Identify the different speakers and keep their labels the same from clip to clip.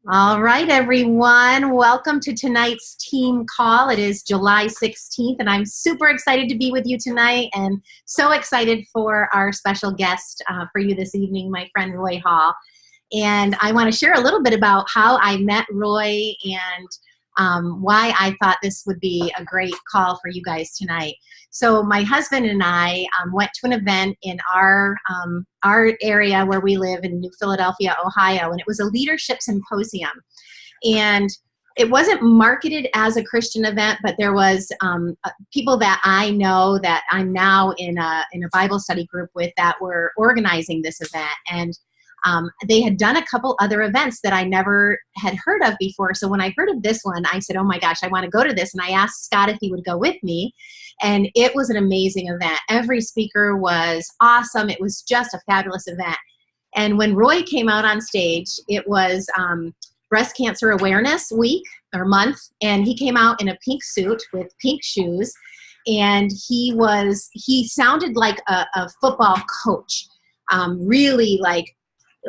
Speaker 1: All right, everyone. Welcome to tonight's team call. It is July 16th, and I'm super excited to be with you tonight and so excited for our special guest for you this evening, my friend Roy Hall. And I want to share a little bit about how I met Roy and why I thought this would be a great call for you guys tonight. So my husband and I went to an event in our area where we live in New Philadelphia, Ohio, and it was a leadership symposium. And it wasn't marketed as a Christian event, but there was people that I know that I'm now in a Bible study group with that were organizing this event. And they had done a couple other events that I never had heard of before. So when I heard of this one, I said, oh my gosh, I want to go to this. And I asked Scott if he would go with me. And it was an amazing event. Every speaker was awesome. It was just a fabulous event. And when Roy came out on stage, it was Breast Cancer Awareness Week or month. And he came out in a pink suit with pink shoes. And he sounded like a football coach, really like,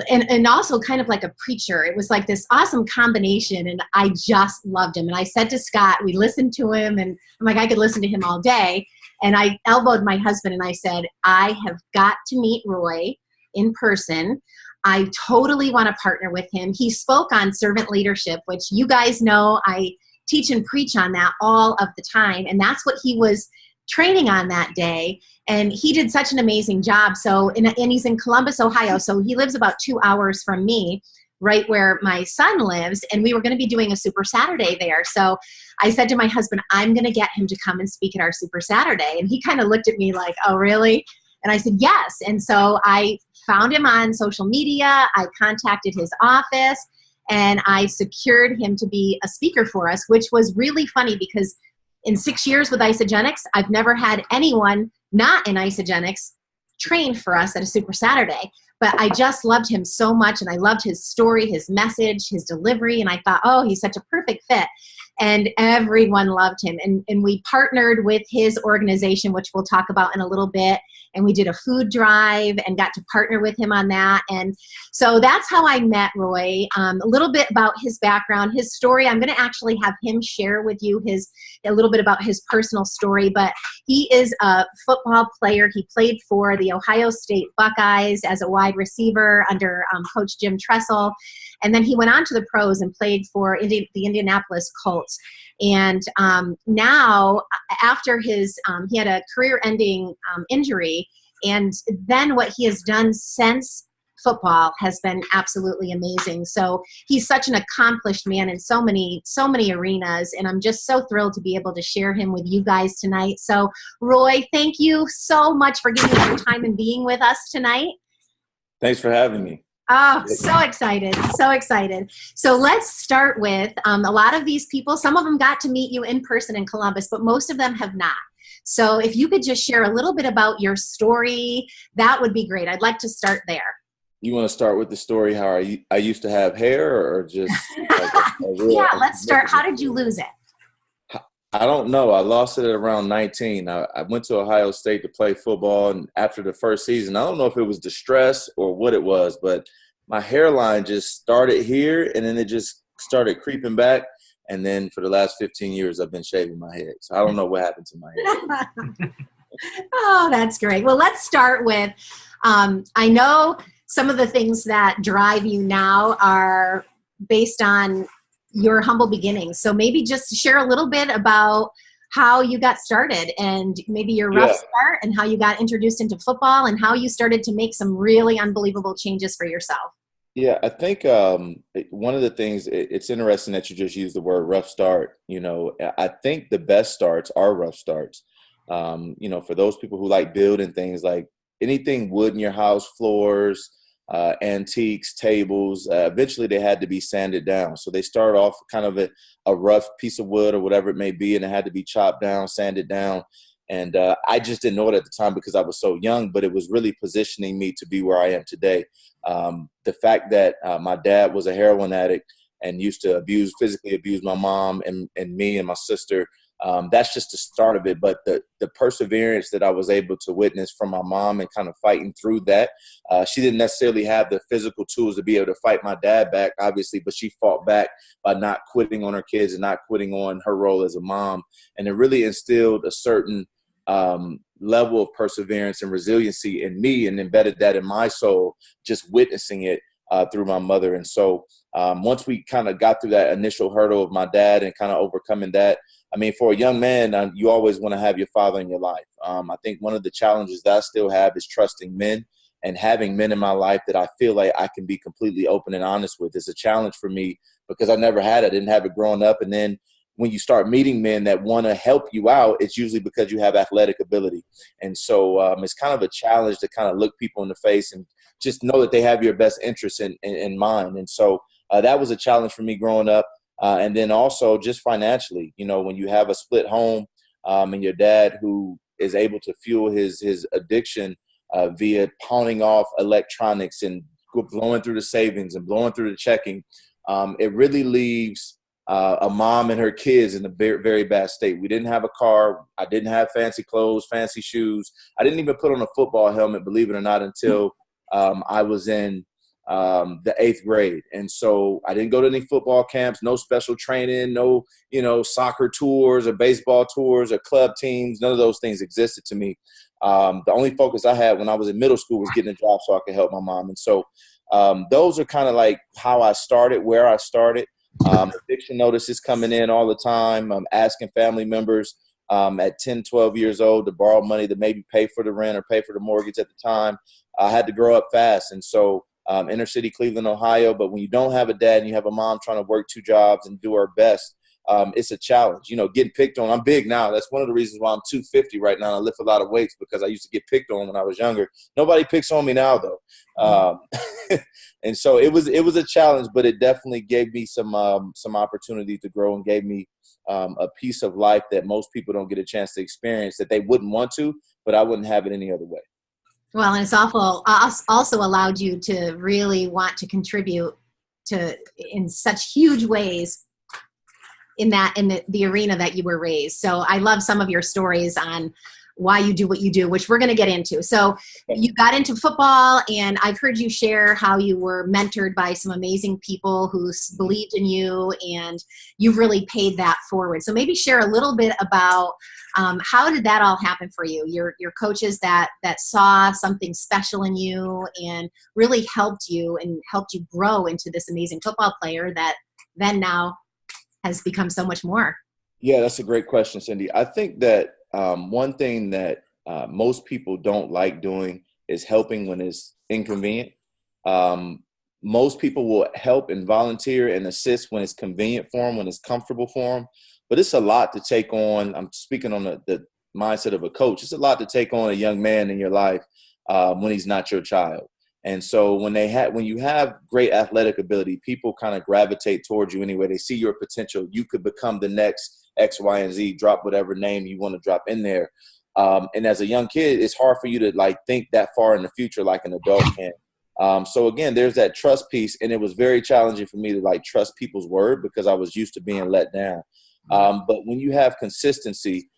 Speaker 1: and also kind of like a preacher. It was like this awesome combination, and I just loved him. And I said to Scott, we listened to him, and I'm like, I could listen to him all day. And I elbowed my husband, and I said, I have got to meet Roy in person. I totally want to partner with him. He spoke on servant leadership, which you guys know I teach and preach on that all of the time. And that's what he was training on that day, and he did such an amazing job. So, and he's in Columbus, Ohio, so he lives about 2 hours from me, right where my son lives, and we were going to be doing a Super Saturday there. So I said to my husband, I'm going to get him to come and speak at our Super Saturday, and he kind of looked at me like, oh, really? And I said, yes. And so I found him on social media, I contacted his office, and I secured him to be a speaker for us, which was really funny because in 6 years with Isagenix, I've never had anyone not in Isagenix trained for us at a Super Saturday. But I just loved him so much, and I loved his story, his message, his delivery, and I thought, oh, he's such a perfect fit. And everyone loved him. And we partnered with his organization, which we'll talk about in a little bit. And we did a food drive and got to partner with him on that. And so that's how I met Roy. A little bit about his background, his story. I'm going to actually have him share with you a little bit about his personal story. But he is a football player. He played for the Ohio State Buckeyes as a wide receiver under Coach Jim Tressel. And then he went on to the pros and played for the Indianapolis Colts. And now, after he had a career-ending injury, and then what he has done since football has been absolutely amazing. So he's such an accomplished man in so many arenas, and I'm just so thrilled to be able to share him with you guys tonight. So Roy, thank you so much for giving us your time and being with us tonight.
Speaker 2: Thanks for having me.
Speaker 1: Oh, so excited, so excited. So let's start with a lot of these people, some of them got to meet you in person in Columbus, but most of them have not. So if you could just share a little bit about your story, that would be great. I'd like to start there.
Speaker 2: You want to start with the story how I used to have hair, or just like a real,
Speaker 1: yeah, let's start. How did you lose it?
Speaker 2: I don't know. I lost it at around 19. I went to Ohio State to play football, and after the first season, I don't know if it was the stress or what it was, but my hairline just started here, and then it just started creeping back. And then for the last 15 years, I've been shaving my head. So I don't know what happened to my head.
Speaker 1: Oh, that's great. Well, let's start with, I know some of the things that drive you now are based on your humble beginnings. So maybe just share a little bit about how you got started and maybe your rough start and how you got introduced into football and how you started to make some really unbelievable changes for yourself.
Speaker 2: Yeah, I think one of the things, it's interesting that you just used the word rough start. You know, I think the best starts are rough starts. For those people who like building things, like anything wood in your house, floors, antiques, tables, eventually they had to be sanded down. So they started off kind of a rough piece of wood or whatever it may be, and it had to be chopped down, sanded down. And I just didn't know it at the time because I was so young, but it was really positioning me to be where I am today. The fact that my dad was a heroin addict and used to physically abuse my mom and me and my sister, That's just the start of it. But the perseverance that I was able to witness from my mom and kind of fighting through that, she didn't necessarily have the physical tools to be able to fight my dad back, obviously, but she fought back by not quitting on her kids and not quitting on her role as a mom. And it really instilled a certain level of perseverance and resiliency in me and embedded that in my soul, just witnessing it through my mother. And so once we kind of got through that initial hurdle of my dad and kind of overcoming that, I mean, for a young man, you always want to have your father in your life. I think one of the challenges that I still have is trusting men and having men in my life that I feel like I can be completely open and honest with. It's a challenge for me because I never had it. I didn't have it growing up. And then when you start meeting men that want to help you out, it's usually because you have athletic ability. And so it's kind of a challenge to kind of look people in the face and just know that they have your best interests in mind. And so that was a challenge for me growing up. And then also just financially, you know, when you have a split home and your dad who is able to fuel his addiction via pawning off electronics and blowing through the savings and blowing through the checking, it really leaves a mom and her kids in a very, very bad state. We didn't have a car. I didn't have fancy clothes, fancy shoes. I didn't even put on a football helmet, believe it or not, until I was in the 8th grade. And so I didn't go to any football camps, no special training, no, soccer tours or baseball tours or club teams. None of those things existed to me. The only focus I had when I was in middle school was getting a job so I could help my mom. And so those are kind of like how I started, where I started. Eviction notices coming in all the time. I'm asking family members at 10, 12 years old to borrow money to maybe pay for the rent or pay for the mortgage at the time. I had to grow up fast. And so inner city Cleveland, Ohio. But when you don't have a dad and you have a mom trying to work 2 jobs and do her best, it's a challenge. Getting picked on. I'm big now. That's one of the reasons why I'm 250 right now. I lift a lot of weights because I used to get picked on when I was younger. Nobody picks on me now, though. And so it was a challenge, but it definitely gave me some opportunity to grow and gave me a piece of life that most people don't get a chance to experience, that they wouldn't want to, but I wouldn't have it any other way.
Speaker 1: Well, and it's also allowed you to really want to contribute to in such huge ways in the arena that you were raised. So I love some of your stories on why you do what you do, which we're going to get into. So you got into football, and I've heard you share how you were mentored by some amazing people who believed in you, and you've really paid that forward. So maybe share a little bit about how did that all happen for you? Your coaches that saw something special in you and really helped you grow into this amazing football player that then now has become so much more.
Speaker 2: Yeah, that's a great question, Cindy. I think that one thing that most people don't like doing is helping when it's inconvenient. Most people will help and volunteer and assist when it's convenient for them, when it's comfortable for them. But it's a lot to take on. I'm speaking on the mindset of a coach. It's a lot to take on a young man in your life when he's not your child. And so when you have great athletic ability, people kind of gravitate towards you anyway. They see your potential. You could become the next X, Y, and Z, drop whatever name you want to drop in there. And as a young kid, it's hard for you to think that far in the future like an adult can. So again, there's that trust piece. And it was very challenging for me to trust people's word because I was used to being let down. But when you have consistency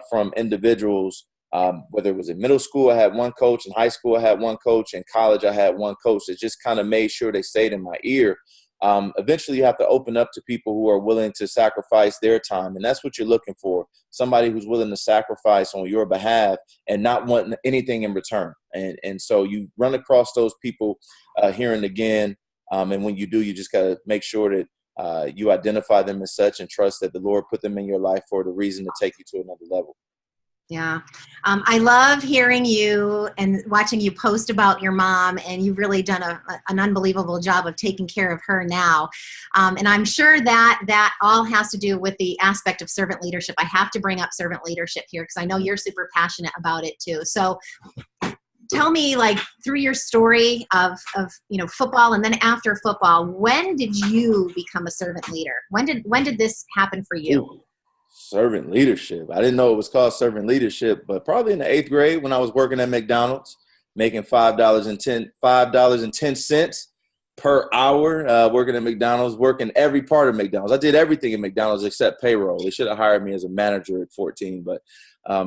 Speaker 2: from individuals, whether it was in middle school, I had one coach. In high school, I had one coach. In college, I had one coach that just kind of made sure they stayed in my ear. Eventually, you have to open up to people who are willing to sacrifice their time. And that's what you're looking for, somebody who's willing to sacrifice on your behalf and not want anything in return. And so you run across those people here and again. And when you do, you just got to make sure that you identify them as such and trust that the Lord put them in your life for the reason to take you to another level.
Speaker 1: Yeah. I love hearing you and watching you post about your mom, and you've really done an unbelievable job of taking care of her now. And I'm sure that all has to do with the aspect of servant leadership. I have to bring up servant leadership here because I know you're super passionate about it too. So tell me, through your story of football and then after football, when did you become a servant leader? When did this happen for you?
Speaker 2: Ooh. Servant leadership. I didn't know it was called servant leadership, but probably in the 8th grade when I was working at McDonald's, making $5.10. per hour working at McDonald's, working every part of McDonald's. I did everything in McDonald's except payroll. They should have hired me as a manager at 14, but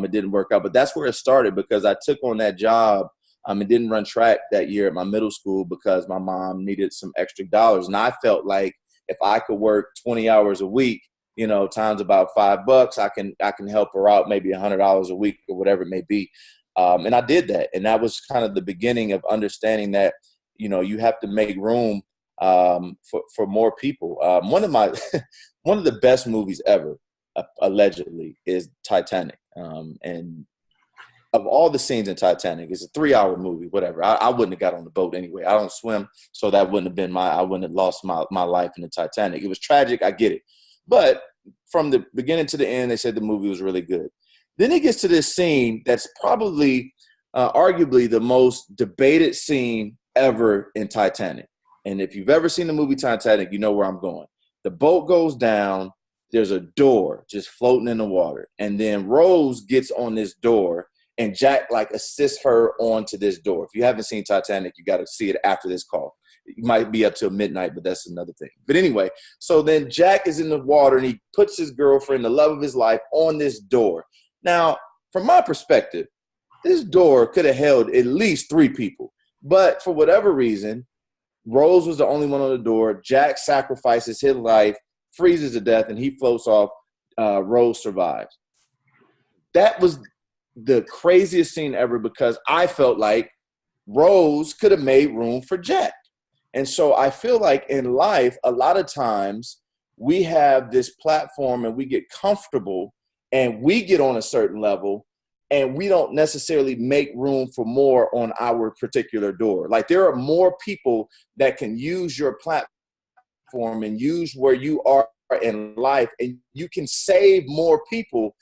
Speaker 2: it didn't work out. But that's where it started because I took on that job and didn't run track that year at my middle school because my mom needed some extra dollars. And I felt like if I could work 20 hours a week, times about $5, I can help her out maybe $100 a week or whatever it may be. And I did that. And that was kind of the beginning of understanding that, you have to make room for more people. One of the best movies ever, allegedly, is Titanic. And of all the scenes in Titanic, it's a 3-hour movie, whatever. I wouldn't have got on the boat anyway. I don't swim, so that wouldn't have been I wouldn't have lost my life in the Titanic. It was tragic, I get it. But from the beginning to the end, they said the movie was really good. Then it gets to this scene that's probably, arguably, the most debated scene ever in Titanic. And if you've ever seen the movie Titanic, you know where I'm going. The boat goes down. There's a door just floating in the water. And then Rose gets on this door, and Jack, assists her onto this door. If you haven't seen Titanic, you got to see it after this call. You might be up till midnight, but that's another thing. But anyway, so then Jack is in the water, and he puts his girlfriend, the love of his life, on this door. Now, from my perspective, this door could have held at least 3 people. But for whatever reason, Rose was the only one on the door. Jack sacrifices his life, freezes to death, and he floats off. Rose survives. That was the craziest scene ever because I felt like Rose could have made room for Jack. And so I feel like in life, a lot of times we have this platform and we get comfortable and we get on a certain level and we don't necessarily make room for more on our particular door. Like there are more people that can use your platform and use where you are in life, and you can save more people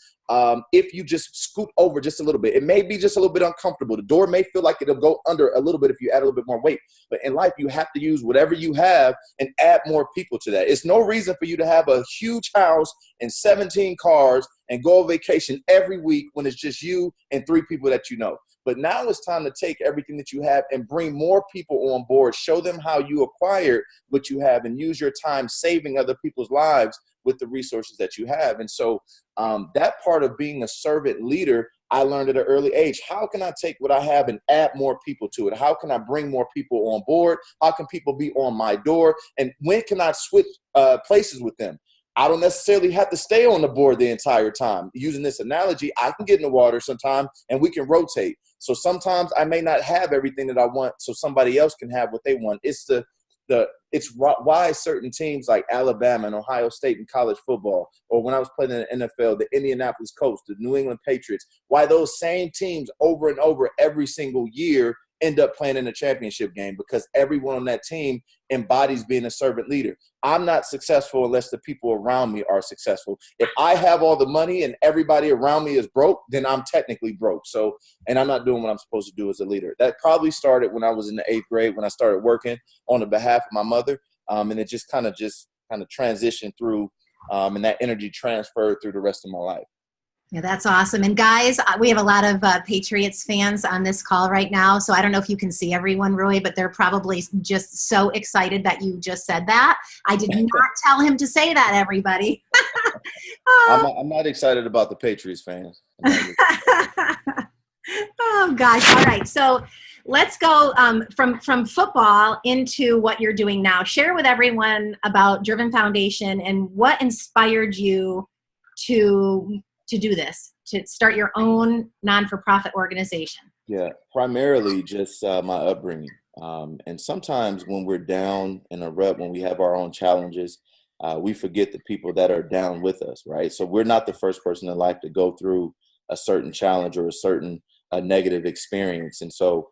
Speaker 2: if you just scoot over just a little bit. It may be just a little bit uncomfortable. The door may feel like it'll go under a little bit if you add a little bit more weight. But in life, you have to use whatever you have and add more people to that. It's no reason for you to have a huge house and 17 cars and go on vacation every week when it's just you and 3 people that you know. But now it's time to take everything that you have and bring more people on board, show them how you acquired what you have, and use your time saving other people's lives with the resources that you have. And so that part of being a servant leader, I learned at an early age. How can I take what I have and add more people to it? How can I bring more people on board? How can people be on my door? And when can I switch places with them? I don't necessarily have to stay on the board the entire time. Using this analogy, I can get in the water sometime and we can rotate. So sometimes I may not have everything that I want, so somebody else can have what they want. It's why certain teams like Alabama and Ohio State in college football, or when I was playing in the NFL, the Indianapolis Colts, the New England Patriots, why those same teams over and over every single year end up playing in a championship game, because everyone on that team embodies being a servant leader. I'm not successful unless the people around me are successful. If I have all the money and everybody around me is broke, then I'm technically broke. So, and I'm not doing what I'm supposed to do as a leader. That probably started when I was in the 8th grade, when I started working on the behalf of my mother. And it just kind of transitioned through, and that energy transferred through the rest of my life.
Speaker 1: Yeah, that's awesome. And guys, we have a lot of Patriots fans on this call right now. So I don't know if you can see everyone, Roy, but they're probably just so excited that you just said that. I did not tell him to say that, everybody.
Speaker 2: I'm not excited about the Patriots fans.
Speaker 1: Oh, gosh. All right. So let's go from football into what you're doing now. Share with everyone about Driven Foundation and what inspired you to do this, to start your own non-for-profit organization.
Speaker 2: Yeah, primarily just my upbringing. And sometimes when we're down in a rut, when we have our own challenges, we forget the people that are down with us, right? So we're not the first person in life to go through a certain challenge or a certain negative experience. And so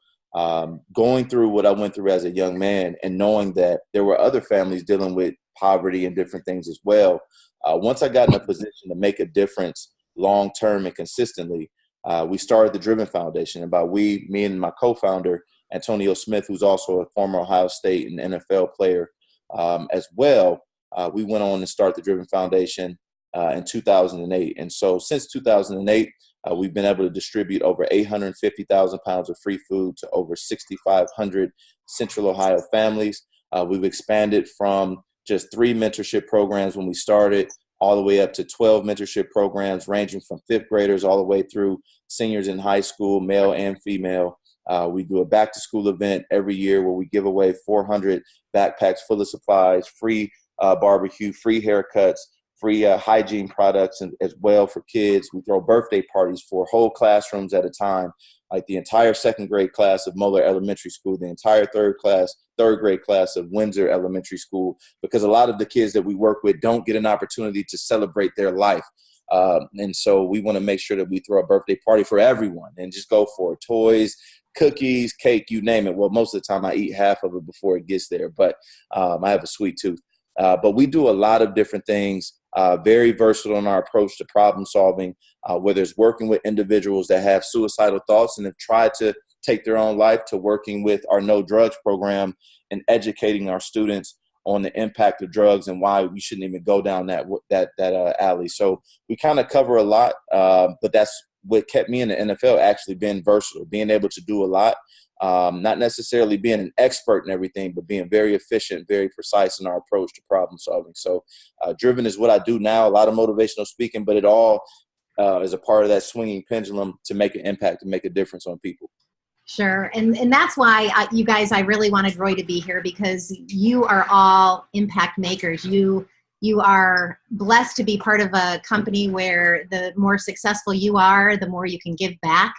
Speaker 2: going through what I went through as a young man and knowing that there were other families dealing with poverty and different things as well, once I got in a position to make a difference long-term and consistently, we started the Driven Foundation. Me and my co-founder, Antonio Smith, who's also a former Ohio State and NFL player as well, we went on to start the Driven Foundation in 2008. And so since 2008, we've been able to distribute over 850,000 pounds of free food to over 6,500 Central Ohio families. We've expanded from just 3 mentorship programs when we started all the way up to 12 mentorship programs, ranging from 5th graders all the way through seniors in high school, male and female. We do a back-to-school event every year where we give away 400 backpacks full of supplies, free barbecue, free haircuts, free hygiene products as well for kids. We throw birthday parties for whole classrooms at a time, like the entire 2nd grade class of Moeller Elementary School, the entire 3rd grade class of Windsor Elementary School, because a lot of the kids that we work with don't get an opportunity to celebrate their life. And so we want to make sure that we throw a birthday party for everyone and just go for toys, cookies, cake, you name it. Well, most of the time I eat half of it before it gets there, but I have a sweet tooth. But we do a lot of different things, very versatile in our approach to problem solving, whether it's working with individuals that have suicidal thoughts and have tried to take their own life, to working with our No Drugs program and educating our students on the impact of drugs and why we shouldn't even go down that alley. So we kind of cover a lot, but that's what kept me in the NFL, actually being versatile, being able to do a lot, not necessarily being an expert in everything, but being very efficient, very precise in our approach to problem solving. So driven is what I do now, a lot of motivational speaking, but it all is a part of that swinging pendulum to make an impact, to make a difference on people.
Speaker 1: Sure. And that's why you guys, I really wanted Roy to be here, because you are all impact makers. You are blessed to be part of a company where the more successful you are, the more you can give back.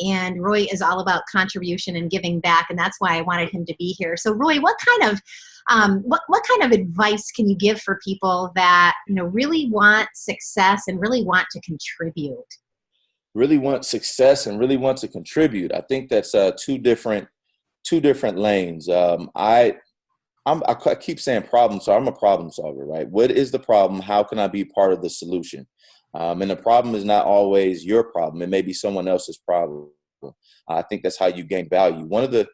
Speaker 1: And Roy is all about contribution and giving back. And that's why I wanted him to be here. So Roy, what kind of advice can you give for people that, really want success and really want to contribute?
Speaker 2: Really want success and really want to contribute. I think that's two different lanes. I keep saying problem solver. I'm a problem solver, right? What is the problem? How can I be part of the solution? And the problem is not always your problem. It may be someone else's problem. I think that's how you gain value. One of the,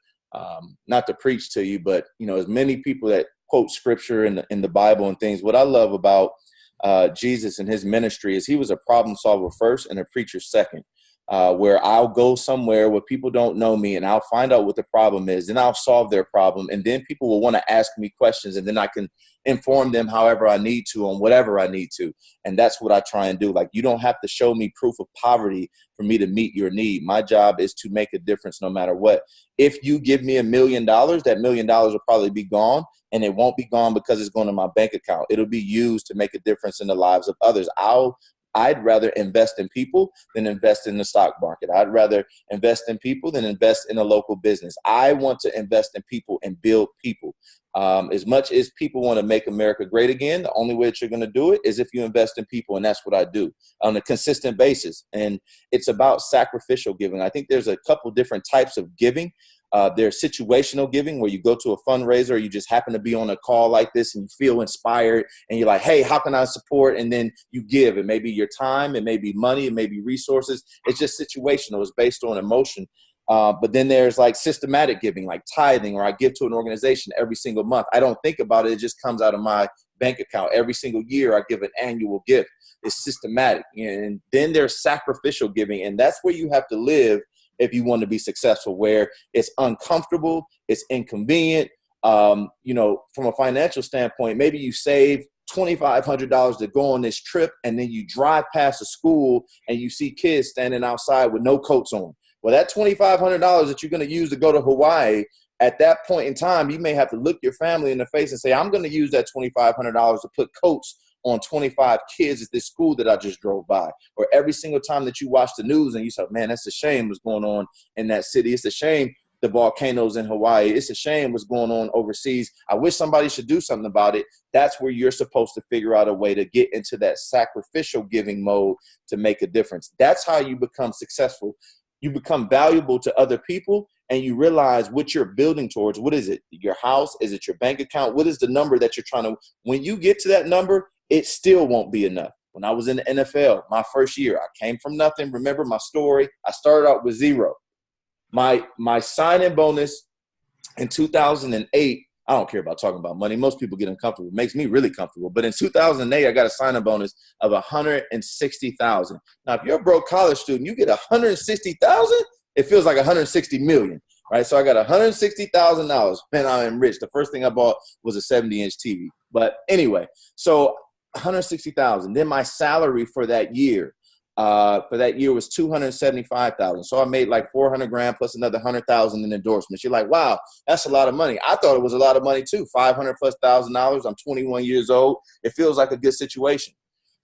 Speaker 2: not to preach to you, but as many people that quote scripture in the Bible and things, what I love about Jesus and his ministry is he was a problem solver first and a preacher second. Where I'll go somewhere where people don't know me and I'll find out what the problem is, and I'll solve their problem. And then people will want to ask me questions, and then I can inform them however I need to on whatever I need to. And that's what I try and do. Like, you don't have to show me proof of poverty for me to meet your need. My job is to make a difference no matter what. If you give me $1 million, that $1 million will probably be gone, and it won't be gone because it's going to my bank account. It'll be used to make a difference in the lives of others. I'd rather invest in people than invest in the stock market. I'd rather invest in people than invest in a local business. I want to invest in people and build people. As much as people want to make America great again, the only way that you're going to do it is if you invest in people, and that's what I do on a consistent basis. And it's about sacrificial giving. I think there's a couple different types of giving. There's situational giving, where you go to a fundraiser, or you just happen to be on a call like this and you feel inspired and you're like, hey, how can I support? And then you give. It may be your time, it may be money, it may be resources. It's just situational. It's based on emotion. But then there's like systematic giving, like tithing, or I give to an organization every single month. I don't think about it. It just comes out of my bank account. Every single year I give an annual gift. It's systematic. And then there's sacrificial giving, and that's where you have to live if you want to be successful, where it's uncomfortable, it's inconvenient. From a financial standpoint, maybe you save $2,500 to go on this trip, and then you drive past a school and you see kids standing outside with no coats on. Well, that $2,500 that you're going to use to go to Hawaii, at that point in time, you may have to look your family in the face and say, I'm going to use that $2,500 to put coats on 25 kids at this school that I just drove by. Or every single time that you watch the news and you say, man, that's a shame what's going on in that city. It's a shame the volcanoes in Hawaii. It's a shame what's going on overseas. I wish somebody should do something about it. That's where you're supposed to figure out a way to get into that sacrificial giving mode to make a difference. That's how you become successful. You become valuable to other people, and you realize what you're building towards. What is it? Your house? Is it your bank account? What is the number that you're trying to, when you get to that number, it still won't be enough. When I was in the NFL, my first year, I came from nothing. Remember my story? I started out with zero. My sign-in bonus in 2008, I don't care about talking about money. Most people get uncomfortable. It makes me really comfortable. But in 2008, I got a sign-in bonus of $160,000. Now, if you're a broke college student, you get $160,000, it feels like $160 million. right? So I got $160,000. Man, I'm rich. The first thing I bought was a 70-inch TV. But anyway, so 160,000. Then my salary for that year was 275,000. So I made like 400 grand plus another 100,000 in endorsements. You're like, wow, that's a lot of money. I thought it was a lot of money too. 500 plus $1,000. I'm 21 years old. It feels like a good situation.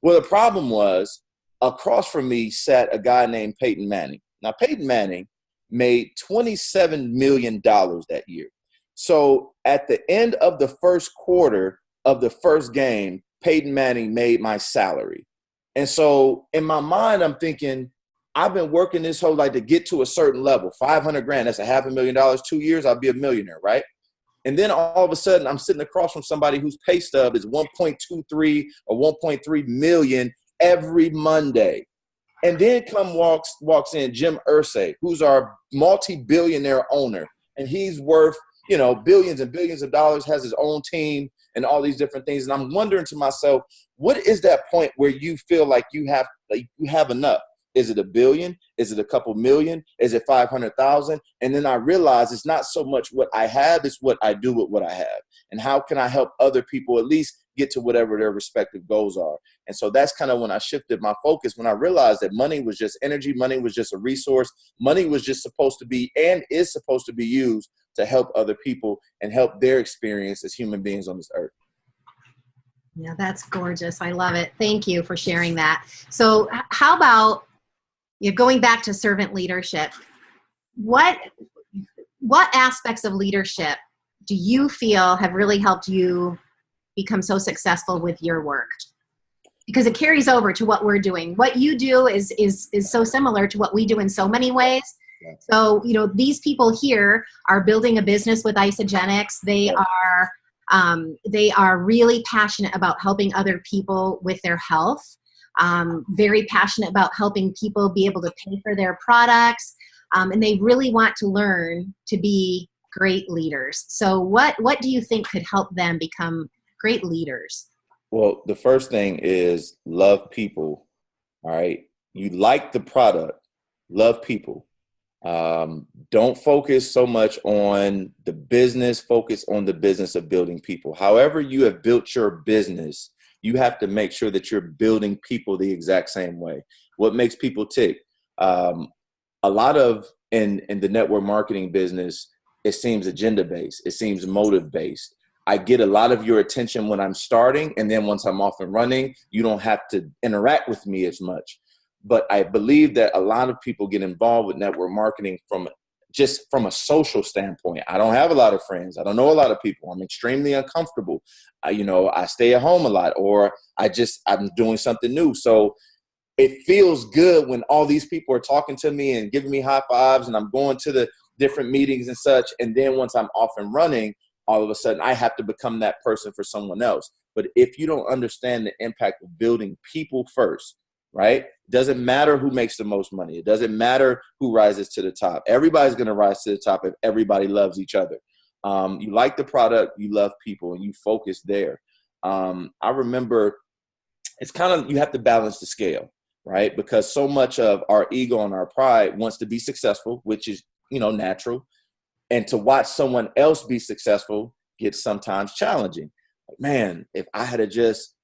Speaker 2: Well, the problem was across from me sat a guy named Peyton Manning. Now, Peyton Manning made $27 million that year. So at the end of the first quarter of the first game, Peyton Manning made my salary. And so in my mind, I'm thinking, I've been working this whole life to get to a certain level, 500 grand, that's $500,000, 2 years, I'll be a millionaire, right? And then all of a sudden I'm sitting across from somebody whose pay stub is 1.23 or 1.3 million every Monday. And then walks in Jim Irsay, who's our multi-billionaire owner. And he's worth, billions and billions of dollars, has his own team and all these different things. And I'm wondering to myself, what is that point where you feel like you have enough? Is it $1 billion? Is it a couple million? Is it 500,000? And then I realize it's not so much what I have, it's what I do with what I have. And how can I help other people at least get to whatever their respective goals are? And so that's kind of when I shifted my focus, when I realized that money was just energy, money was just a resource, money was just supposed to be and is supposed to be used to help other people and help their experience as human beings on this earth.
Speaker 1: Yeah, that's gorgeous. I love it. Thank you for sharing that. So how about going back to servant leadership? What aspects of leadership do you feel have really helped you become so successful with your work? Because it carries over to what we're doing. What you do is so similar to what we do in so many ways. So, these people here are building a business with Isagenix. They are really passionate about helping other people with their health. Very passionate about helping people be able to pay for their products. And they really want to learn to be great leaders. So what do you think could help them become great leaders?
Speaker 2: Well, the first thing is love people. All right. You like the product, love people. Don't focus so much on the business, focus on the business of building people. However you have built your business, you have to make sure that you're building people the exact same way. What makes people tick? A lot of in the network marketing business, it seems agenda-based. It seems motive-based. I get a lot of your attention when I'm starting, and then once I'm off and running, you don't have to interact with me as much. But I believe that a lot of people get involved with network marketing from a social standpoint. I don't have a lot of friends. I don't know a lot of people. I'm extremely uncomfortable. I stay at home a lot, or I'm doing something new. So it feels good when all these people are talking to me and giving me high fives, and I'm going to the different meetings and such. And then once I'm off and running, all of a sudden I have to become that person for someone else. But if you don't understand the impact of building people first, right? Doesn't matter who makes the most money. It doesn't matter who rises to the top. Everybody's going to rise to the top if everybody loves each other. You like the product, you love people, and you focus there. I remember it's kind of, you have to balance the scale, right? Because so much of our ego and our pride wants to be successful, which is, natural. And to watch someone else be successful gets sometimes challenging. Like, man, if I had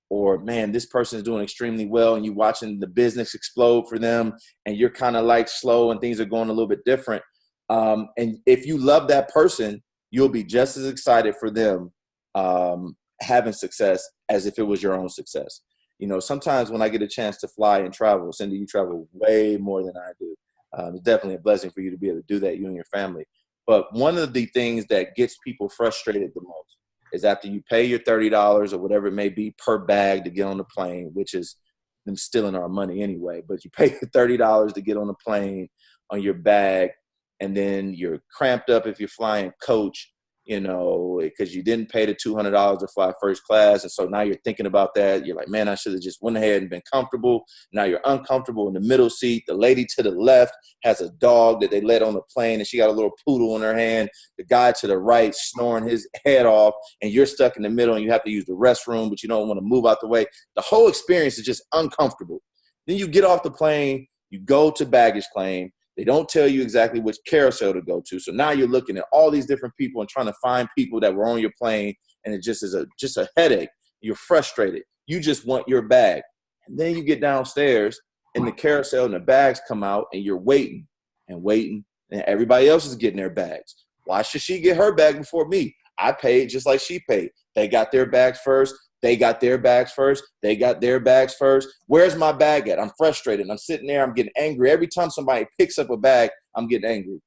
Speaker 2: or man, this person is doing extremely well, and you're watching the business explode for them, and you're kind of like slow and things are going a little bit different. And if you love that person, you'll be just as excited for them having success as if it was your own success. Sometimes when I get a chance to fly and travel, Cindy, you travel way more than I do. It's definitely a blessing for you to be able to do that, you and your family. But one of the things that gets people frustrated the most is after you pay your $30 or whatever it may be per bag to get on the plane, which is them stealing our money anyway, but you pay your $30 to get on the plane on your bag, and then you're cramped up if you're flying coach, because you didn't pay the $200 to fly first class. And so now you're thinking about that. You're like, man, I should have just went ahead and been comfortable. Now you're uncomfortable in the middle seat. The lady to the left has a dog that they let on the plane, and she got a little poodle in her hand. The guy to the right snoring his head off, and you're stuck in the middle, and you have to use the restroom, but you don't want to move out the way. The whole experience is just uncomfortable. Then you get off the plane, you go to baggage claim. They don't tell you exactly which carousel to go to. So now you're looking at all these different people and trying to find people that were on your plane, and it just is just a headache. You're frustrated. You just want your bag. And then you get downstairs and the carousel and the bags come out, and you're waiting and waiting, and everybody else is getting their bags. Why should she get her bag before me? I paid just like she paid. They got their bags first. They got their bags first. They got their bags first. Where's my bag at? I'm frustrated. I'm sitting there. I'm getting angry. Every time somebody picks up a bag, I'm getting angry.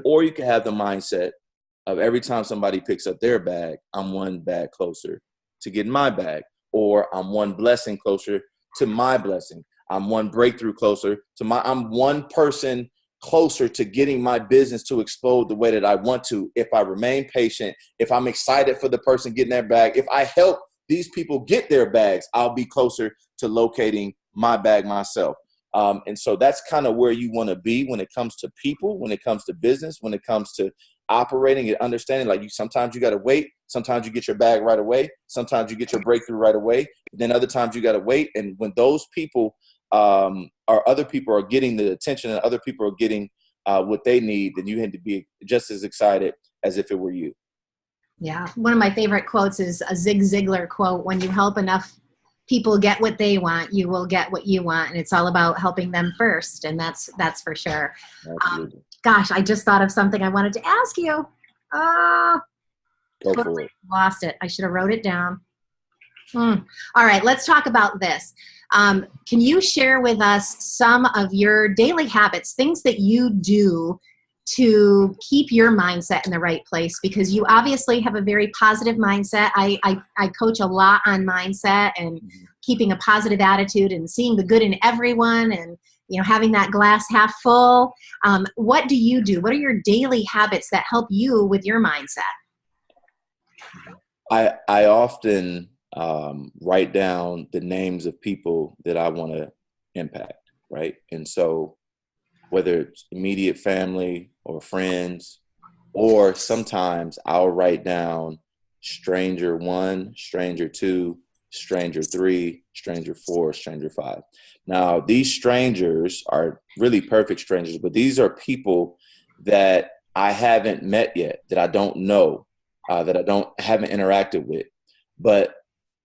Speaker 2: Or you can have the mindset of every time somebody picks up their bag, I'm one bag closer to getting my bag. Or I'm one blessing closer to my blessing. I'm one breakthrough closer to I'm one person closer to getting my business to explode the way that I want to. If I remain patient, if I'm excited for the person getting their bag, if I help these people get their bags, I'll be closer to locating my bag myself. And so that's kind of where you want to be when it comes to people, when it comes to business, when it comes to operating and understanding. Like sometimes you got to wait. Sometimes you get your bag right away. Sometimes you get your breakthrough right away. Then other times you got to wait. And when those people other people are getting the attention and other people are getting what they need, then you have to be just as excited as if it were you.
Speaker 1: Yeah. One of my favorite quotes is a Zig Ziglar quote: when you help enough people get what they want, you will get what you want. And it's all about helping them first. And that's for sure. Gosh, I just thought of something I wanted to ask you. Totally lost it. I should have wrote it down. All right, let's talk about this. Can you share with us some of your daily habits, things that you do to keep your mindset in the right place? Because you obviously have a very positive mindset. I coach a lot on mindset and keeping a positive attitude and seeing the good in everyone, and having that glass half full. What do you do? What are your daily habits that help you with your mindset?
Speaker 2: I often write down the names of people that I want to impact, right? And so whether it's immediate family or friends, or sometimes I'll write down stranger 1, stranger 2, stranger 3, stranger 4, stranger 5. Now, these strangers are really perfect strangers, but these are people that I haven't met yet, that I don't know, that I haven't interacted with. But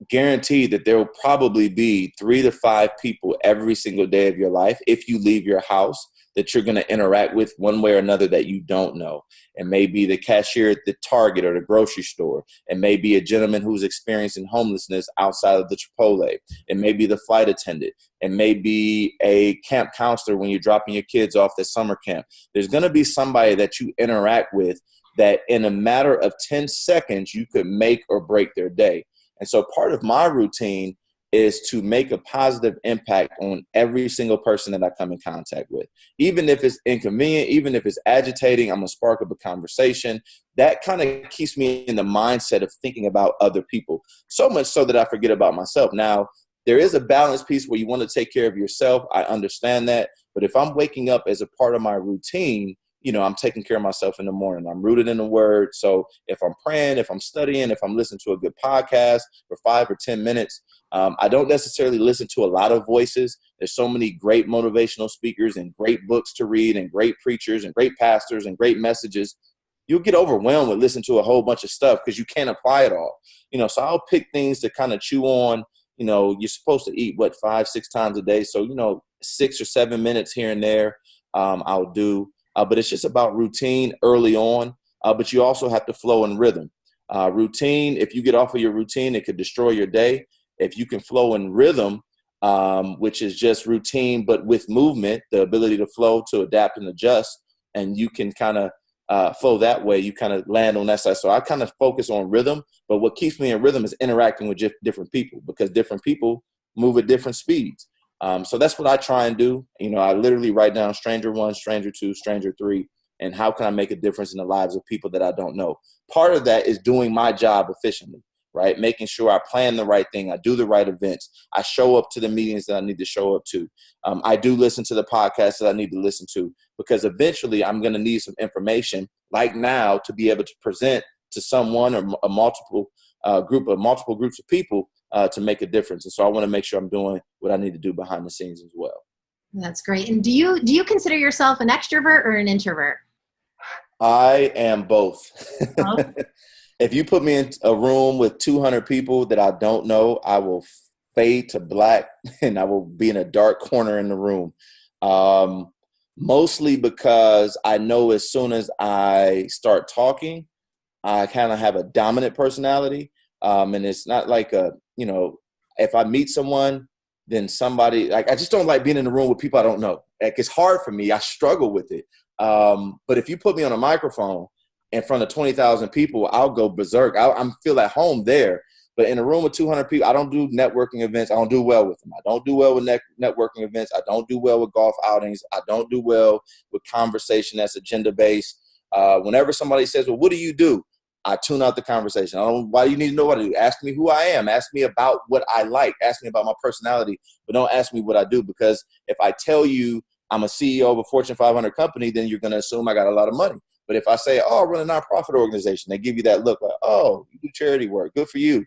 Speaker 2: guaranteed that there will probably be 3 to 5 people every single day of your life, if you leave your house, that you're going to interact with one way or another that you don't know. It may be the cashier at the Target or the grocery store. It may be a gentleman who's experiencing homelessness outside of the Chipotle. It may be the flight attendant. It may be a camp counselor when you're dropping your kids off at summer camp. There's going to be somebody that you interact with that in a matter of 10 seconds, you could make or break their day. And so part of my routine is to make a positive impact on every single person that I come in contact with. Even if it's inconvenient, even if it's agitating, I'm going to spark up a conversation. That kind of keeps me in the mindset of thinking about other people, so much so that I forget about myself. Now, there is a balance piece where you want to take care of yourself. I understand that. But if I'm waking up as a part of my routine, I'm taking care of myself in the morning. I'm rooted in the word. So if I'm praying, if I'm studying, if I'm listening to a good podcast for 5 or 10 minutes, I don't necessarily listen to a lot of voices. There's so many great motivational speakers and great books to read and great preachers and great pastors and great messages. You'll get overwhelmed with listening to a whole bunch of stuff because you can't apply it all. So I'll pick things to kind of chew on. You're supposed to eat 5, 6 times a day. So, 6 or 7 minutes here and there, I'll do. But it's just about routine early on. But you also have to flow in rhythm. Routine, if you get off of your routine, it could destroy your day. If you can flow in rhythm, which is just routine, but with movement, the ability to flow, to adapt and adjust, and you can kind of flow that way, you kind of land on that side. So I kind of focus on rhythm. But what keeps me in rhythm is interacting with different people, because different people move at different speeds. So that's what I try and do. I literally write down stranger 1, stranger 2, stranger 3, and how can I make a difference in the lives of people that I don't know? Part of that is doing my job efficiently, right? Making sure I plan the right thing. I do the right events. I show up to the meetings that I need to show up to. I do listen to the podcasts that I need to listen to, because eventually I'm going to need some information like now to be able to present to someone or a multiple groups of people to make a difference. And so I want to make sure I'm doing what I need to do behind the scenes as well.
Speaker 1: That's great. And do you consider yourself an extrovert or an introvert?
Speaker 2: I am both.
Speaker 1: Both.
Speaker 2: If you put me in a room with 200 people that I don't know, I will fade to black and I will be in a dark corner in the room. Um, Mostly because I know as soon as I start talking, I kind of have a dominant personality. And it's not like if I meet someone, then somebody, like, I just don't like being in the room with people I don't know. Like, it's hard for me. I struggle with it. But if you put me on a microphone in front of 20,000 people, I'll go berserk. I'm feel at home there. But in a room with 200 people, I don't do networking events. I don't do well with them. I don't do well with networking events. I don't do well with golf outings. I don't do well with conversation that's agenda based. Whenever somebody says, well, what do you do? I tune out the conversation. I don't. Why do you need to know what I do? Ask me who I am. Ask me about what I like. Ask me about my personality, but don't ask me what I do, because if I tell you I'm a CEO of a Fortune 500 company, then you're going to assume I got a lot of money. But if I say, oh, I run a nonprofit organization, they give you that look like, oh, you do charity work. Good for you.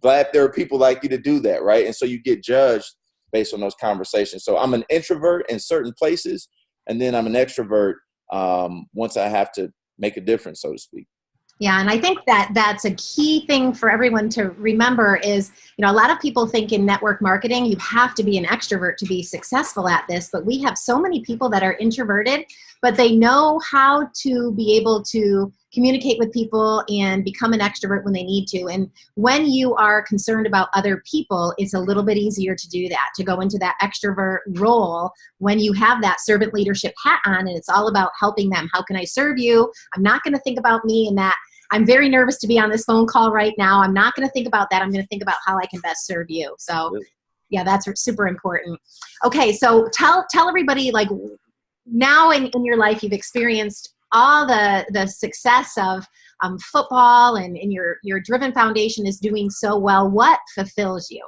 Speaker 2: Glad there are people like you to do that, right? And so you get judged based on those conversations. So I'm an introvert in certain places, and then I'm an extrovert once I have to make a difference, so to speak.
Speaker 1: Yeah, and I think that that's a key thing for everyone to remember is, a lot of people think in network marketing, you have to be an extrovert to be successful at this, but we have so many people that are introverted, but they know how to be able to communicate with people and become an extrovert when they need to. And when you are concerned about other people, it's a little bit easier to do that, to go into that extrovert role when you have that servant leadership hat on and it's all about helping them. How can I serve you? I'm not going to think about me and that I'm very nervous to be on this phone call right now. I'm not going to think about that. I'm going to think about how I can best serve you. So yeah, that's super important. Okay. So tell everybody, like, now in your life, you've experienced all the success of football and your Driven Foundation is doing so well. What fulfills you?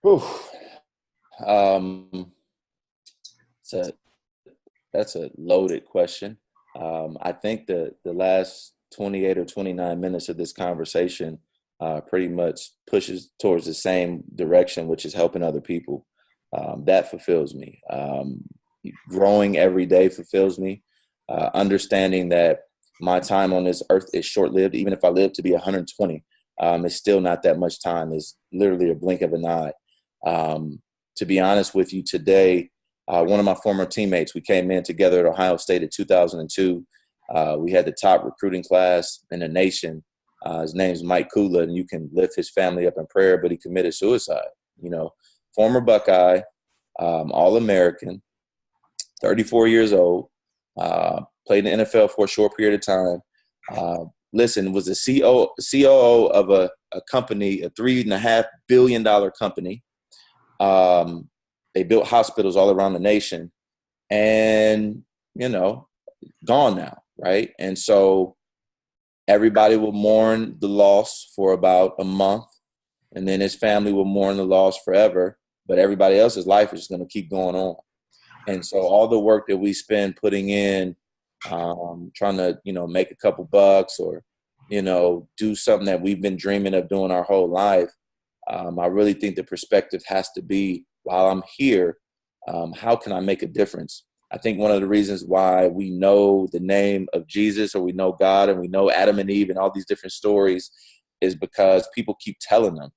Speaker 2: Whew. Um, so that's a loaded question. I think the last 28 or 29 minutes of this conversation pretty much pushes towards the same direction, which is helping other people. That fulfills me. Growing every day fulfills me. Understanding that my time on this earth is short-lived. Even if I live to be 120, it's still not that much time. It's literally a blink of an eye. To be honest with you, today, one of my former teammates, we came in together at Ohio State in 2002. We had the top recruiting class in the nation. His name's Mike Kula, and you can lift his family up in prayer, but he committed suicide. Former Buckeye, All-American, 34 years old, played in the NFL for a short period of time. Was the COO of a company, a $3.5 billion company. They built hospitals all around the nation, and, gone now, right? And so everybody will mourn the loss for about a month, and then his family will mourn the loss forever, but everybody else's life is going to keep going on. And so all the work that we spend putting in, trying to, make a couple bucks or, do something that we've been dreaming of doing our whole life, I really think the perspective has to be, while I'm here, how can I make a difference? I think one of the reasons why we know the name of Jesus, or we know God, and we know Adam and Eve and all these different stories, is because people keep telling them.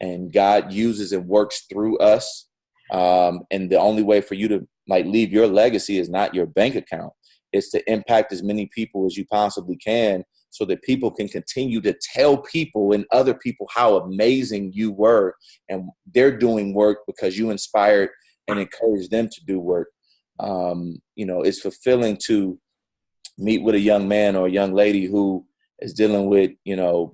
Speaker 2: And God uses and works through us. And the only way for you to leave your legacy is not your bank account. It's to impact as many people as you possibly can, so that people can continue to tell people and other people how amazing you were. And they're doing work because you inspired and encouraged them to do work. It's fulfilling to meet with a young man or a young lady who is dealing with,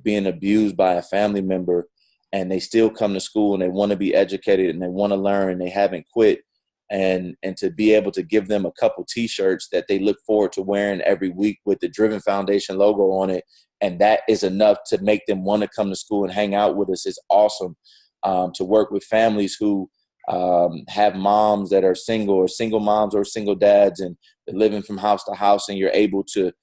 Speaker 2: being abused by a family member, and they still come to school and they want to be educated and they want to learn and they haven't quit. And to be able to give them a couple T-shirts that they look forward to wearing every week with the Driven Foundation logo on it, and that is enough to make them want to come to school and hang out with us, is awesome. To work with families who have moms that are single, or single moms or single dads, and they're living from house to house, and you're able to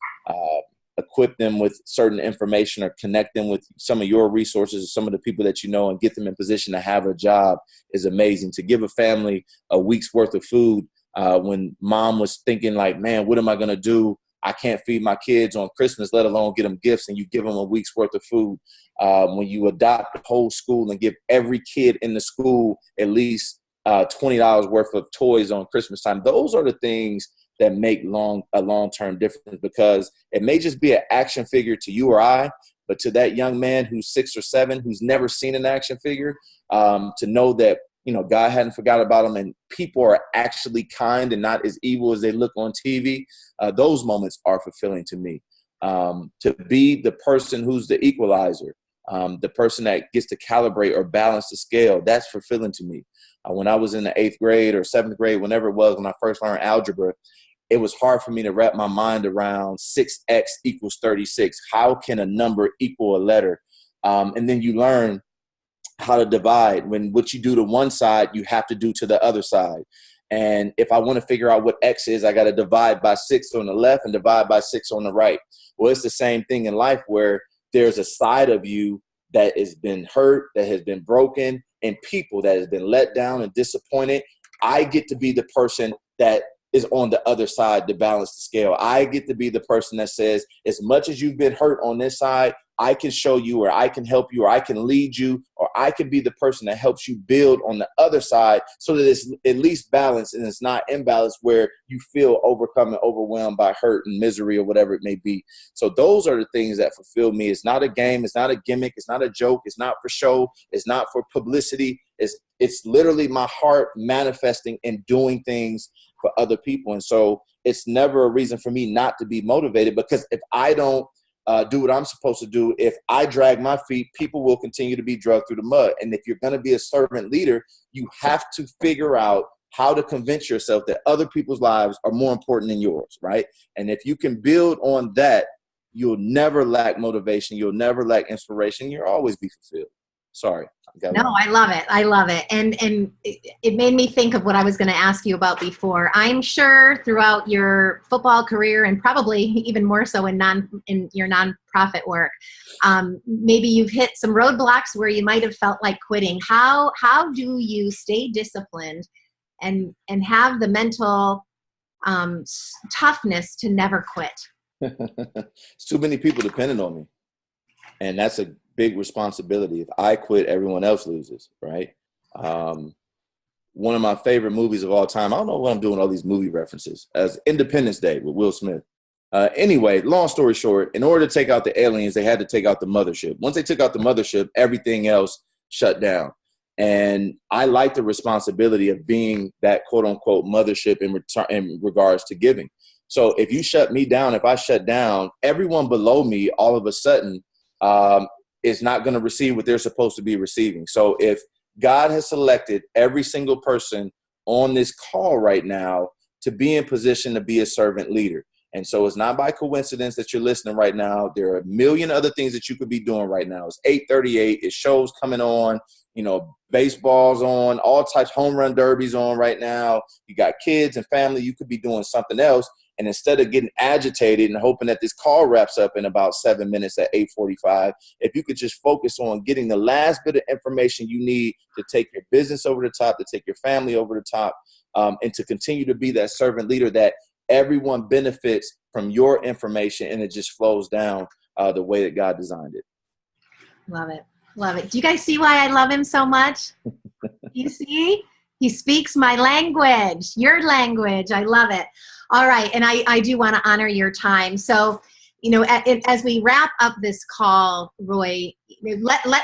Speaker 2: equip them with certain information or connect them with some of your resources, some of the people that you know, and get them in position to have a job is amazing. To give a family a week's worth of food when mom was thinking like, man, what am I going to do? I can't feed my kids on Christmas, let alone get them gifts, and you give them a week's worth of food. When you adopt the whole school and give every kid in the school at least $20 worth of toys on Christmas time, those are the things that make a long-term difference, because it may just be an action figure to you or I, but to that young man who's 6 or 7, who's never seen an action figure, to know that, God hadn't forgot about him and people are actually kind and not as evil as they look on TV. Those moments are fulfilling to me. To be the person who's the equalizer, the person that gets to calibrate or balance the scale, that's fulfilling to me. When I was in the 8th grade or 7th grade, whenever it was, when I first learned algebra, it was hard for me to wrap my mind around 6x equals 36. How can a number equal a letter? And then you learn how to divide. When what you do to one side, you have to do to the other side. And if I want to figure out what X is, I got to divide by 6 on the left and divide by 6 on the right. Well, it's the same thing in life, where there's a side of you that has been hurt, that has been broken, and people that has been let down and disappointed. I get to be the person that is on the other side to balance the scale. I get to be the person that says, as much as you've been hurt on this side, I can show you, or I can help you, or I can lead you, or I can be the person that helps you build on the other side, so that it's at least balanced and it's not imbalanced where you feel overcome and overwhelmed by hurt and misery or whatever it may be. So those are the things that fulfill me. It's not a game. It's not a gimmick. It's not a joke. It's not for show. It's not for publicity. It's literally my heart manifesting and doing things for other people. And so it's never a reason for me not to be motivated, because if I don't do what I'm supposed to do, if I drag my feet, people will continue to be dragged through the mud. And if you're going to be a servant leader, you have to figure out how to convince yourself that other people's lives are more important than yours, right? And if you can build on that, you'll never lack motivation. You'll never lack inspiration. You'll always be fulfilled. Sorry.
Speaker 1: No, I love it. I love it. And it made me think of what I was going to ask you about before. I'm sure throughout your football career, and probably even more so in your nonprofit work, maybe you've hit some roadblocks where you might have felt like quitting. How do you stay disciplined and have the mental toughness to never quit?
Speaker 2: It's too many people depending on me. And that's a big responsibility. If I quit, everyone else loses, right? One of my favorite movies of all time, I don't know what I'm doing all these movie references, as Independence Day with Will Smith. Anyway, long story short, in order to take out the aliens, they had to take out the mothership. Once they took out the mothership, everything else shut down. And I like the responsibility of being that quote unquote mothership in regards to giving. So if you shut me down, if I shut down, everyone below me all of a sudden is not going to receive what they're supposed to be receiving. So if God has selected every single person on this call right now to be in position to be a servant leader, and so it's not by coincidence that you're listening right now. There are a million other things that you could be doing right now. It's 8:38. It's shows coming on, baseball's on, all types, home run derbies on right now. You got kids and family. You could be doing something else. And instead of getting agitated and hoping that this call wraps up in about 7 minutes at 8:45, if you could just focus on getting the last bit of information you need to take your business over the top, to take your family over the top, and to continue to be that servant leader that everyone benefits from your information, and it just flows down the way that God designed it.
Speaker 1: Love it. Love it. Do you guys see why I love him so much? You see? He speaks my language, your language. I love it. All right. And I do want to honor your time. So, as we wrap up this call, Roy,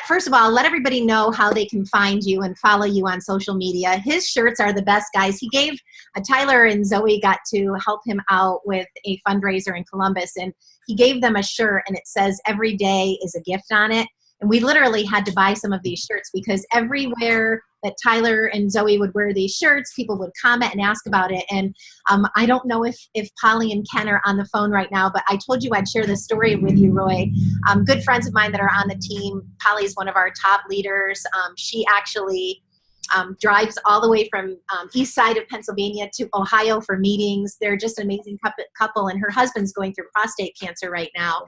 Speaker 1: first of all, let everybody know how they can find you and follow you on social media. His shirts are the best, guys. He gave Tyler and Zoe got to help him out with a fundraiser in Columbus, and he gave them a shirt, and it says "Every day is a gift" on it. And we literally had to buy some of these shirts because everywhere that Tyler and Zoe would wear these shirts, people would comment and ask about it. And I don't know if Polly and Ken are on the phone right now, but I told you I'd share this story with you, Roy. Good friends of mine that are on the team. Polly's one of our top leaders. She actually drives all the way from east side of Pennsylvania to Ohio for meetings. They're just an amazing couple, and her husband's going through prostate cancer right now.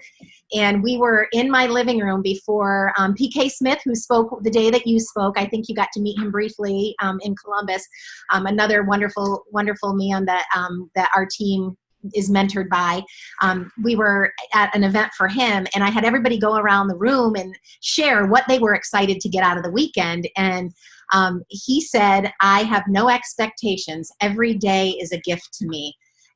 Speaker 1: And we were in my living room before PK Smith, who spoke the day that you spoke. I think you got to meet him briefly in Columbus. Another wonderful, wonderful man that that our team is mentored by. We were at an event for him, and I had everybody go around the room and share what they were excited to get out of the weekend. And he said, I have no expectations. Every day is a gift to me.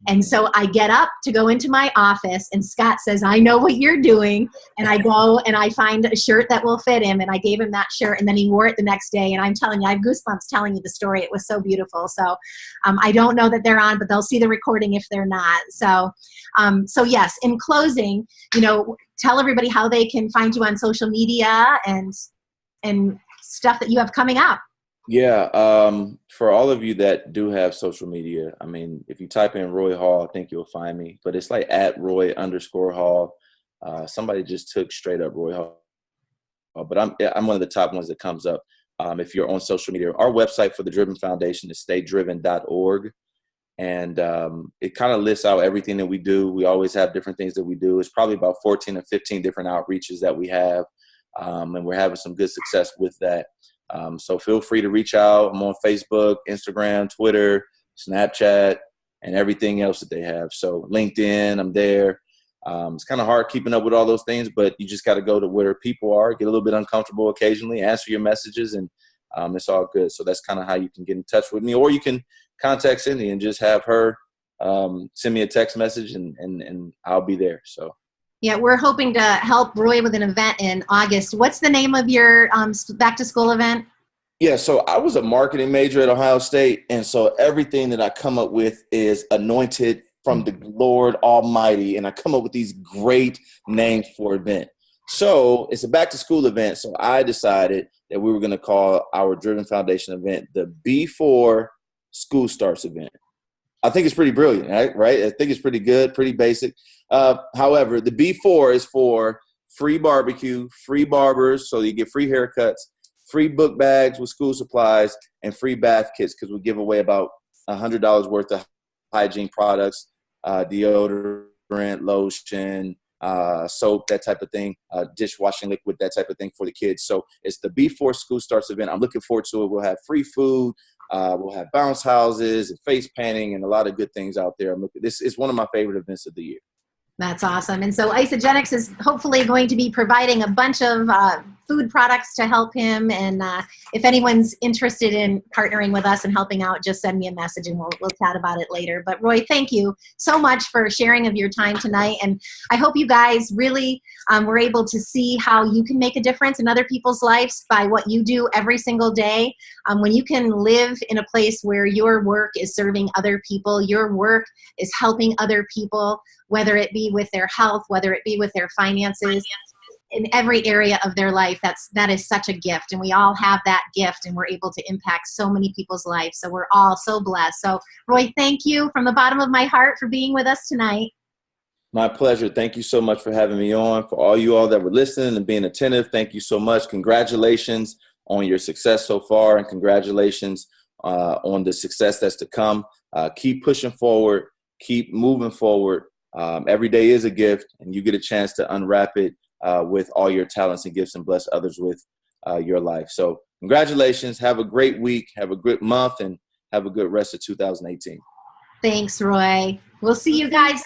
Speaker 1: And so I get up to go into my office, and Scott says, I know what you're doing. And I go and I find a shirt that will fit him, and I gave him that shirt, and then he wore it the next day. And I'm telling you, I have goosebumps telling you the story. It was so beautiful. So I don't know that they're on, but they'll see the recording if they're not. So so yes, in closing, tell everybody how they can find you on social media and stuff that you have coming up.
Speaker 2: Yeah, for all of you that do have social media, I mean, if you type in Roy Hall, I think you'll find me. But it's like @Roy_Hall. Somebody just took straight up Roy Hall. But I'm one of the top ones that comes up if you're on social media. Our website for the Driven Foundation is staydriven.org. And it kind of lists out everything that we do. We always have different things that we do. It's probably about 14 or 15 different outreaches that we have. And we're having some good success with that. So feel free to reach out. I'm on Facebook, Instagram, Twitter, Snapchat, and everything else that they have. So LinkedIn, I'm there. It's kind of hard keeping up with all those things, but you just got to go to where people are, get a little bit uncomfortable occasionally, answer your messages, and it's all good. So that's kind of how you can get in touch with me. Or you can contact Cindy and just have her send me a text message, and I'll be there. So.
Speaker 1: Yeah, we're hoping to help Roy with an event in August. What's the name of your back-to-school event?
Speaker 2: Yeah, so I was a marketing major at Ohio State, and so everything that I come up with is anointed from the Lord Almighty, and I come up with these great names for event. So it's a back-to-school event, so I decided that we were going to call our Driven Foundation event the Before School Starts event. I think it's pretty brilliant, right? I think it's pretty good, pretty basic. However, the B4 is for free barbecue, free barbers, so you get free haircuts, free book bags with school supplies, and free bath kits, because we give away about $100 worth of hygiene products, deodorant, lotion, soap, that type of thing, dishwashing liquid, that type of thing for the kids. So it's the Before School Starts event. I'm looking forward to it. We'll have free food. We'll have bounce houses and face painting and a lot of good things out there. This is one of my favorite events of the year.
Speaker 1: That's awesome. And so Isagenix is hopefully going to be providing a bunch of food products to help him. And if anyone's interested in partnering with us and helping out, just send me a message and we'll chat about it later. But Roy, thank you so much for sharing of your time tonight. And I hope you guys really were able to see how you can make a difference in other people's lives by what you do every single day. When you can live in a place where your work is serving other people, your work is helping other people, whether it be with their health, whether it be with their finances, in every area of their life, that is such a gift. And we all have that gift, and we're able to impact so many people's lives. So we're all so blessed. So Roy, thank you from the bottom of my heart for being with us tonight.
Speaker 2: My pleasure. Thank you so much for having me on. For all you all that were listening and being attentive, thank you so much. Congratulations on your success so far, and congratulations on the success that's to come. Keep pushing forward. Keep moving forward. Every day is a gift, and you get a chance to unwrap it with all your talents and gifts and bless others with your life. So congratulations. Have a great week. Have a good month, and have a good rest of 2018.
Speaker 1: Thanks, Roy. We'll see you guys